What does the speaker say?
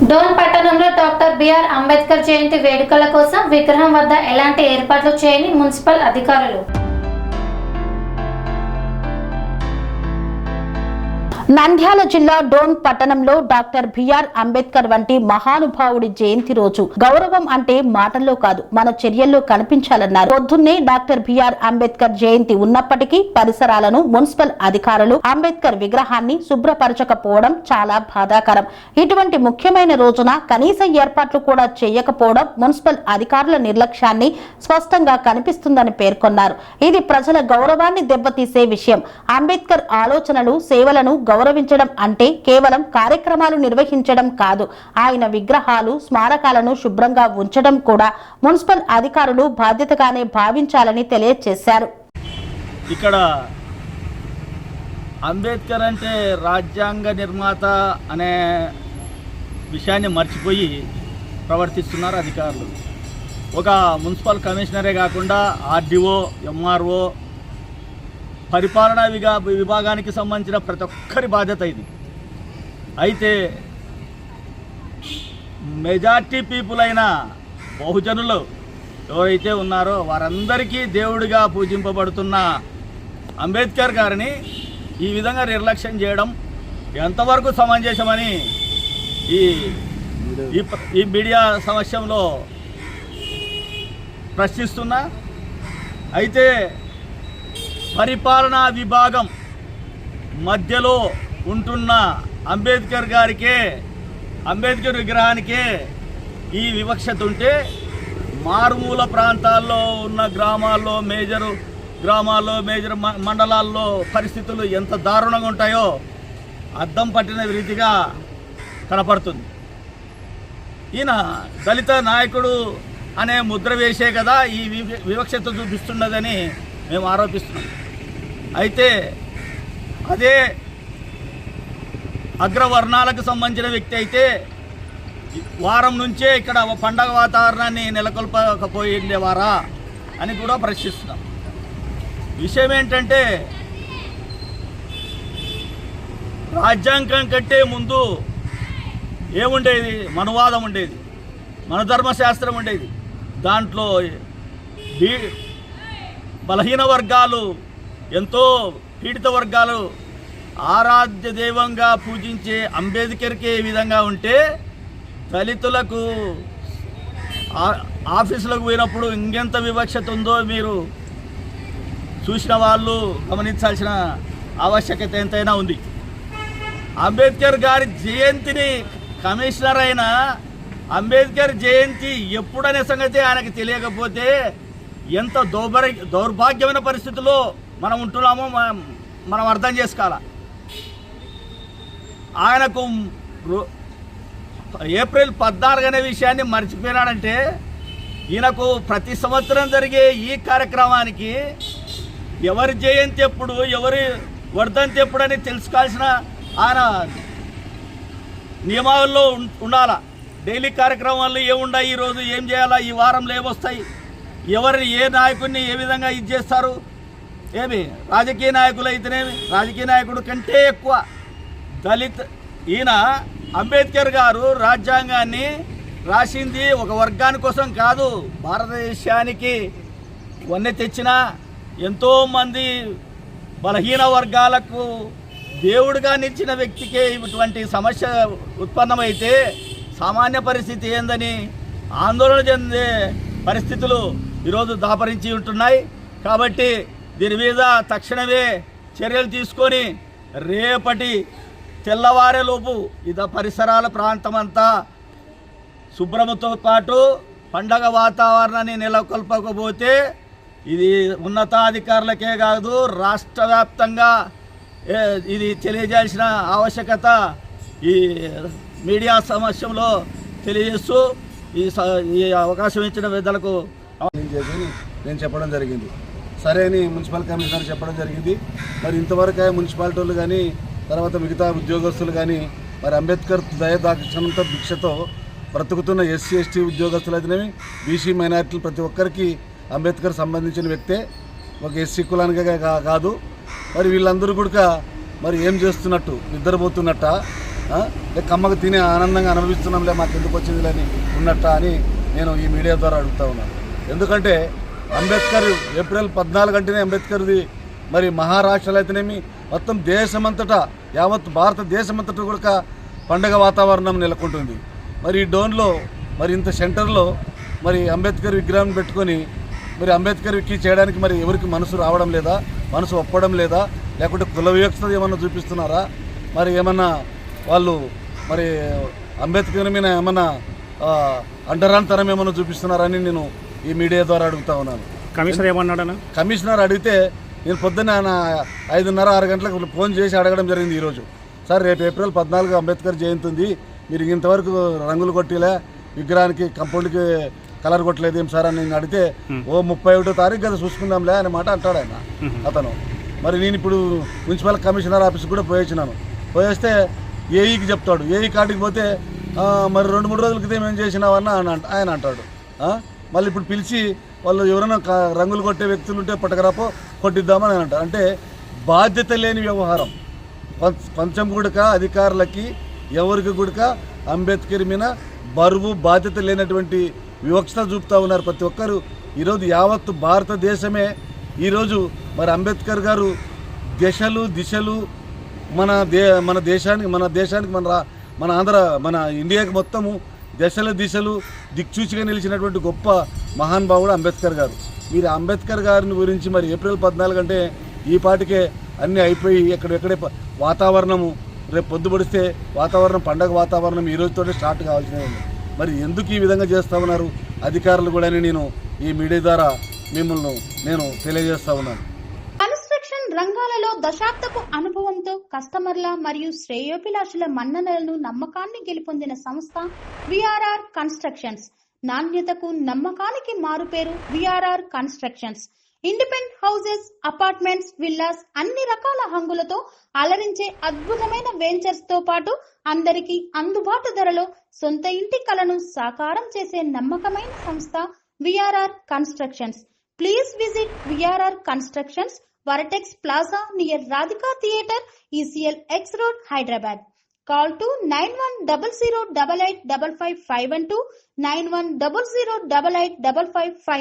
డోన్ పట్టణంలో doctor BR Ambedkar జయంతి వేడుకల కోసం విగ్రహం వద్ద ఎలాంటి ఏర్పాట్లు చేయని మున్సిపల్ అధికారులు. నంద్యాల జిల్లా డోన్ పట్టణంలో డాక్టర్ బిఆర్ అంబేద్కర్ వంటి మహానుభావుడి జయంతి రోజు గౌరవం అంటే మాటల్లో కాదు మన చర్యల్లో కనిపించాలన్నారు. పొద్దున్నే డాక్టర్ బిఆర్ అంబేద్కర్ జయంతి ఉన్నప్పటికీ పరిసరాలను మున్సిపల్ అధికారులు అంబేద్కర్ విగ్రహాన్ని శుభ్రపరచకపోవడం చాలా బాధాకరం. ఇటువంటి ముఖ్యమైన రోజున కనీస ఏర్పాట్లు కూడా చేయకపోవడం మున్సిపల్ అధికారుల నిర్లక్ష్యాన్ని స్పష్టంగా కనిపిస్తుందని పేర్కొన్నారు. ఇది ప్రజల గౌరవాన్ని దెబ్బతీసే విషయం. అంబేద్కర్ ఆలోచనలు సేవలను గౌరవించడం అంటే కేవలం కార్యక్రమాలు నిర్వహించడం కాదు, ఆయన విగ్రహాలు స్మారకాలను శుభ్రంగా ఉంచడం కూడా మున్సిపల్ అధికారులు బాధ్యతగానే భావించాలని తెలియజేశారు. ఇక్కడ అంబేద్కర్ అంటే రాజ్యాంగ నిర్మాత అనే విషయాన్ని మర్చిపోయి ప్రవర్తిస్తున్నారు అధికారులు. ఒక మున్సిపల్ కమిషనరే కాకుండా ఆర్డీఓ, ఎంఆర్ఓ, పరిపాలనా విభాగానికి సంబంధించిన ప్రతి ఒక్కరి బాధ్యత ఇది. అయితే మెజార్టీ పీపుల్ అయిన బహుజనులు ఎవరైతే ఉన్నారో వారందరికీ దేవుడిగా పూజింపబడుతున్న అంబేద్కర్ గారిని ఈ విధంగా నిర్లక్ష్యం చేయడం ఎంతవరకు సమంజసమని ఈ మీడియా సమక్షంలో ప్రశ్నిస్తున్నా. అయితే పరిపాలనా విభాగం మధ్యలో ఉంటున్న అంబేద్కర్ గారికే, అంబేద్కర్ విగ్రహానికే ఈ వివక్షత ఉంటే మారుమూల ప్రాంతాల్లో ఉన్న గ్రామాల్లో, మేజర్ మండలాల్లో పరిస్థితులు ఎంత దారుణంగా ఉంటాయో అద్దం పట్టిన రీతిగా కనపడుతుంది. ఈయన దళిత నాయకుడు అనే ముద్ర వేసే కదా ఈ వివక్షత చూపిస్తున్నదని మేము ఆరోపిస్తున్నాం. అయితే అదే అగ్రవర్ణాలకు సంబంధించిన వ్యక్తి అయితే వారం నుంచే ఇక్కడ పండగ వాతావరణాన్ని నెలకొల్పకపోయేవారా అని కూడా ప్రశ్నిస్తున్నాం. విషయం ఏంటంటే రాజ్యాంగం కంటే ముందు ఏముండేది? మనువాదం ఉండేది, మనధర్మశాస్త్రం ఉండేది. దాంట్లో బలహీన వర్గాలు, ఎంతో పీడిత వర్గాలు ఆరాధ్య దైవంగా పూజించే అంబేద్కర్కి ఏ విధంగా ఉంటే దళితులకు ఆఫీసులకు పోయినప్పుడు ఇంకెంత వివక్షత ఉందో మీరు చూసిన వాళ్ళు గమనించాల్సిన ఆవశ్యకత ఎంతైనా ఉంది. అంబేద్కర్ గారి జయంతిని కమిషనర్ అయిన అంబేద్కర్ జయంతి ఎప్పుడనే సంగతి ఆయనకు తెలియకపోతే ఎంత దౌర్భాగ్యమైన పరిస్థితుల్లో మనం ఉంటున్నామో మనం అర్థం చేసుకోవాలి. ఆయనకు ఏప్రిల్ 14 అనే విషయాన్ని మర్చిపోయినాడంటే ఈయనకు ప్రతి సంవత్సరం జరిగే ఈ కార్యక్రమానికి ఎవరి జయంతి ఎప్పుడు, ఎవరి వర్ధంతి ఎప్పుడని తెలుసుకోవాల్సిన ఆయన నియమాల్లో ఉండాలా. డైలీ కార్యక్రమాలు ఏముండాయి, ఈరోజు ఏం చేయాలా, ఈ వారంలో ఏమొస్తాయి, ఎవరిని ఏ నాయకుడిని ఏ విధంగా ఇది చేస్తారు, ఏమి రాజకీయ నాయకులు అయితేనేమి, రాజకీయ నాయకుడు కంటే ఎక్కువ ఈయన అంబేద్కర్ గారు రాజ్యాంగాన్ని రాసింది ఒక వర్గాని కోసం కాదు, భారతదేశానికి వన్నె తెచ్చిన ఎంతోమంది బలహీన వర్గాలకు దేవుడిగా నిలిచిన వ్యక్తికే ఇటువంటి సమస్య ఉత్పన్నమైతే సామాన్య పరిస్థితి ఏందని ఆందోళన చెందే పరిస్థితులు ఈరోజు దాపరించి ఉంటున్నాయి. కాబట్టి దీని మీద తక్షణమే చర్యలు తీసుకొని రేపటి తెల్లవారేలోపు పరిసరాల ప్రాంతమంతా శుభ్రమతో పాటు పండగ వాతావరణాన్ని నెలకొల్పకపోతే ఇది ఉన్నతాధికారులకే కాదు రాష్ట్ర వ్యాప్తంగా ఇది తెలియజేయాల్సిన ఆవశ్యకత ఈ మీడియా సమక్షంలో తెలియజేస్తూ ఈ అవకాశం ఇచ్చిన పెద్దలకు నేను చెప్పడం జరిగింది. సరే అని మున్సిపల్ కమిషనర్ చెప్పడం జరిగింది. మరి ఇంతవరకు మున్సిపాలిటీ వాళ్ళు కానీ తర్వాత మిగతా ఉద్యోగస్తులు కానీ మరి అంబేద్కర్ దయదాక్షిణంతో భిక్షతో బ్రతుకుతున్న ఎస్సీ ఎస్టీ ఉద్యోగస్తులు అయితేనేమి, బీసీ మైనారిటీలు ప్రతి ఒక్కరికి అంబేద్కర్ సంబంధించిన వ్యక్తే, ఒక ఎస్సీ కులానికే కాదు. మరి వీళ్ళందరూ కూడా మరి ఏం చేస్తున్నట్టు, నిద్రపోతున్నట్ట కమ్మగా తిని ఆనందంగా అనుభవిస్తున్నాంలే మాకు ఎందుకు వచ్చిందిలే అని ఉన్నట్ట అని నేను ఈ మీడియా ద్వారా అడుగుతా ఉన్నాను. ఎందుకంటే అంబేద్కర్ ఏప్రిల్ 14 అంటేనే అంబేద్కర్ది మరి మహారాష్ట్రలో అయితేనేమి మొత్తం దేశమంతటా యావత్ భారతదేశమంతటా కూడా పండగ వాతావరణం నెలకొంటుంది. మరి ఈ డోన్లో మరి ఇంత సెంటర్లో మరి అంబేద్కర్ విగ్రహం పెట్టుకొని మరి అంబేద్కర్కి చేయడానికి మరి ఎవరికి మనసు రావడం లేదా, మనసు ఒప్పడం లేదా, లేకుంటే కుల వివక్షత ఏమన్నా చూపిస్తున్నారా, మరి ఏమన్నా వాళ్ళు మరి అంబేద్కర్ మీద ఏమన్నా అంటరాంతరం ఏమన్నా చూపిస్తున్నారని నేను ఈ మీడియా ద్వారా అడుగుతా ఉన్నాను. కమిషనర్ ఏమన్నాడన్నా? కమిషనర్ అడిగితే నేను పొద్దున్న 5:30-6 గంటలకు ఫోన్ చేసి అడగడం జరిగింది ఈరోజు. సార్ రేపు ఏప్రిల్ 14 అంబేద్కర్ జయంతి ఉంది, మీరు ఇంతవరకు రంగులు కొట్టిలే, విగ్రహానికి కంపౌండ్కి కలర్ కొట్టలేదు ఏం సార్ అని నేను అడిగితే, ఓ 31వ తారీఖు కదా చూసుకుందాంలే అనే మాట అంటాడు ఆయన అతను. మరి నేను ఇప్పుడు మున్సిపల్ కమిషనర్ ఆఫీస్కి కూడా పోయేస్తే ఏఈకి చెప్తాడు. ఏఈ కాడికి పోతే మరి 2-3 రోజుల క్రితం ఏం చేసినావన్న ఆయన అంటాడు. మళ్ళీ ఇప్పుడు పిలిచి వాళ్ళు ఎవరైనా రంగులు కొట్టే వ్యక్తులు ఉంటే పట్టకరాపో కొట్టిద్దామని అని అంటారు. అంటే బాధ్యత లేని వ్యవహారం. కొంచెం కూడక అధికారులకి ఎవరికి కూడక అంబేద్కర్ మీద బరువు బాధ్యత లేనటువంటి వివక్షత చూపుతూ ఉన్నారు ప్రతి ఒక్కరు. ఈరోజు యావత్తు భారతదేశమే ఈరోజు మరి అంబేద్కర్ గారు దిశలు మన దేశానికి మన ఇండియాకి మొత్తము దిశలు దిక్చూచిగా నిలిచినటువంటి గొప్ప మహానుభావుడు అంబేద్కర్ గారు. మీరు అంబేద్కర్ గారిని గురించి మరి ఏప్రిల్ 14 అంటే ఈ పాటికే అన్నీ అయిపోయి ఎక్కడెక్కడే వాతావరణము రేపు పొద్దుపడిస్తే పండగ వాతావరణం ఈ రోజుతోనే స్టార్ట్ కావాల్సినవి ఉంది. మరి ఎందుకు ఈ విధంగా చేస్తూ ఉన్నారు అధికారులు కూడా నేను ఈ మీడియా ద్వారా మిమ్మల్ని నేను తెలియజేస్తా ఉన్నాను. కన్స్ట్రక్షన్ రంగాలలో దశాబ్దపు అనుభవంతో కస్టమర్ల మరియు శ్రేయోభిలాషుల మన్ననలను నమ్మకాన్ని గెలుపొందిన సంస్థ విఆర్ఆర్ కన్స్ట్రక్షన్స్. నాణ్యతకు నమ్మకానికి మారుపేరు VRR constructions. Independent houses, apartments, villas అన్ని రకాల హంగులతో అలరించే అద్భుతమైన వెంచర్స్ తో పాటు అందరికీ అందుబాటు ధరలో సొంత ఇంటి కలను సాకారం చేసే నమ్మకమైన సంస్థ VRR constructions. Please visit VRR constructions, Varatex Plaza near Radhika Theatre, ECL X Road, Hyderabad. Call to 9100885551 9100885559.